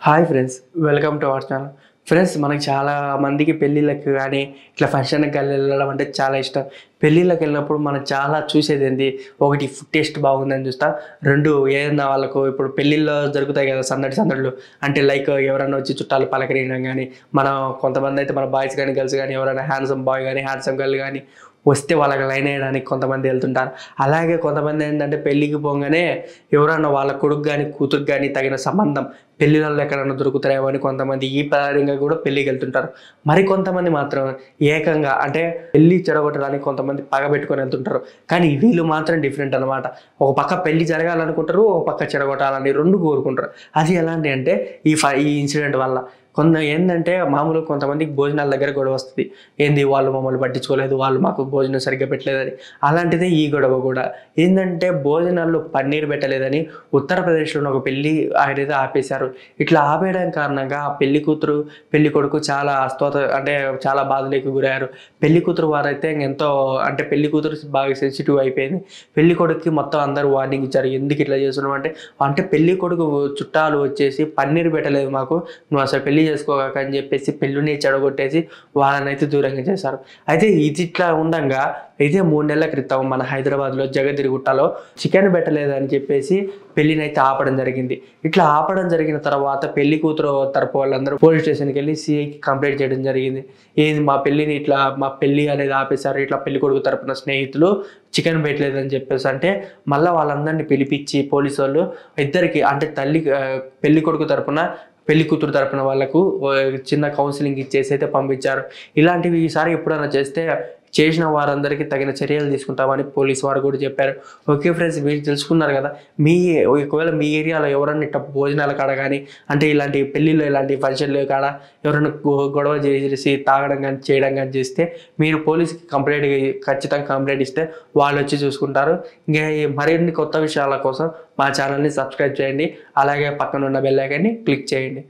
Hi friends, welcome to our channel. Friends, మనకి చాలా మందికి పెళ్ళిళ్ళకి కానీ ఇట్లా ఫంక్షన్కి వెళ్ళడం అంటే చాలా ఇష్టం. పెళ్ళిళ్ళకి వెళ్ళినప్పుడు మనం చాలా చూసేది ఏంటి, ఒకటి ఫుడ్ టేస్ట్ బాగుందని చూస్తాం. రెండు, ఏదైనా వాళ్ళకు ఇప్పుడు పెళ్ళిళ్ళు జరుగుతాయి కదా సందడులు, అంటే లైక్ ఎవరైనా వచ్చి చుట్టాలు పలకరియడం కానీ, మనం కొంతమంది అయితే మన బాయ్స్ కానీ గర్ల్స్ కానీ ఎవరైనా హ్యాండ్సమ్ బాయ్ కానీ హ్యాండ్సమ్ గర్ల్ కానీ వస్తే వాళ్ళకి లైన్ వేయడానికి కొంతమంది వెళ్తుంటారు. అలాగే కొంతమంది ఏంటంటే పెళ్ళికి పోగానే ఎవరన్నా వాళ్ళ కొడుకు కానీ కూతురు కానీ తగిన సంబంధం పెళ్ళిళ్ళలో ఎక్కడన్నా దొరుకుతారేమో అని కొంతమంది ఈ పరంగా కూడా పెళ్ళికి వెళ్తుంటారు. మరి కొంతమంది మాత్రం ఏకంగా అంటే పెళ్ళి చెడగొట్టడానికి కొంతమంది పగబెట్టుకొని వెళ్తుంటారు. కానీ వీళ్ళు మాత్రం డిఫరెంట్ అనమాట. ఒక పక్క పెళ్ళి జరగాలనుకుంటారు, ఒక పక్క చెడగొట్టాలని రెండు కోరుకుంటారు. అది ఎలాంటి అంటే ఈ ఇన్సిడెంట్ వల్ల ఏంటంటే మామూలుగా కొంతమందికి భోజనాల దగ్గర గొడవ వస్తుంది. ఏంది వాళ్ళు మమ్మల్ని పట్టించుకోలేదు, వాళ్ళు మాకు భోజనం సరిగ్గా పెట్టలేదని. అలాంటిదే ఈ గొడవ కూడా. ఏంటంటే భోజనాల్లో పన్నీర్ పెట్టలేదని ఉత్తరప్రదేశ్లో ఒక పెళ్ళి ఆయన ఆపేశారు. ఇట్లా ఆపేయడానికి కారణంగా ఆ పెళ్లి కూతురు పెళ్లి కొడుకు చాలా అంటే చాలా బాధలకు గురయ్యారు. పెళ్లి కూతురు వారైతే ఎంతో అంటే పెళ్లి కూతురు బాగా సెన్సిటివ్ అయిపోయింది. పెళ్లి కొడుకుకి మొత్తం అందరూ వార్నింగ్ ఇచ్చారు, ఎందుకు ఇట్లా చేస్తున్నాం అంటే పెళ్లి కొడుకు చుట్టాలు వచ్చేసి పన్నీర్ పెట్టలేదు మాకు, నువ్వు అసలు పెళ్లి చేసుకోక అని చెప్పేసి పెళ్ళిని చెడగొట్టేసి వాళ్ళనైతే దూరంగా చేశారు. అయితే ఇది ఇట్లా ఉండగా అయితే 3 నెలల క్రితం మన హైదరాబాద్లో జగదిరిగుట్టలో చికెన్ పెట్టలేదని చెప్పేసి పెళ్ళినైతే ఆపడం జరిగింది. ఇట్లా ఆపడం జరిగిన తర్వాత పెళ్లి కూతురు తరపు వాళ్ళందరూ పోలీస్ స్టేషన్కి వెళ్ళి సిఐకి కంప్లైంట్ చేయడం జరిగింది. ఏది మా పెళ్ళిని ఇట్లా మా పెళ్ళి అనేది ఆపేశారు, ఇట్లా పెళ్లి కొడుకు తరపున స్నేహితులు చికెన్ పెట్టలేదని చెప్పేసి అంటే మళ్ళీ వాళ్ళందరినీ పిలిపించి పోలీసు వాళ్ళు ఇద్దరికి అంటే పెళ్లి కొడుకు తరపున పెళ్లి కూతురు తరపున వాళ్ళకు చిన్న కౌన్సిలింగ్ ఇచ్చేసి అయితే పంపించారు. ఇలాంటివి ఈసారి ఎప్పుడైనా చేసిన వారందరికీ తగిన చర్యలు తీసుకుంటామని పోలీసు వారు కూడా చెప్పారు. ఓకే ఫ్రెండ్స్, మీరు తెలుసుకున్నారు కదా. ఒకవేళ మీ ఏరియాలో ఎవరన్నా ఇట్లా భోజనాల కాడ కానీ అంటే ఇలాంటి పెళ్ళిళ్ళు ఇలాంటి ఫంక్షన్లు కాడ ఎవరైనా గొడవ చేసి తాగడం కానీ చేయడం కానీ చేస్తే మీరు పోలీస్కి ఖచ్చితంగా కంప్లైంట్ ఇస్తే వాళ్ళు వచ్చి చూసుకుంటారు. ఇంకా మరిన్ని కొత్త విషయాల కోసం మా ఛానల్ని సబ్స్క్రైబ్ చేయండి. అలాగే పక్కన ఉన్న బెల్ ఐకాన్ని క్లిక్ చేయండి.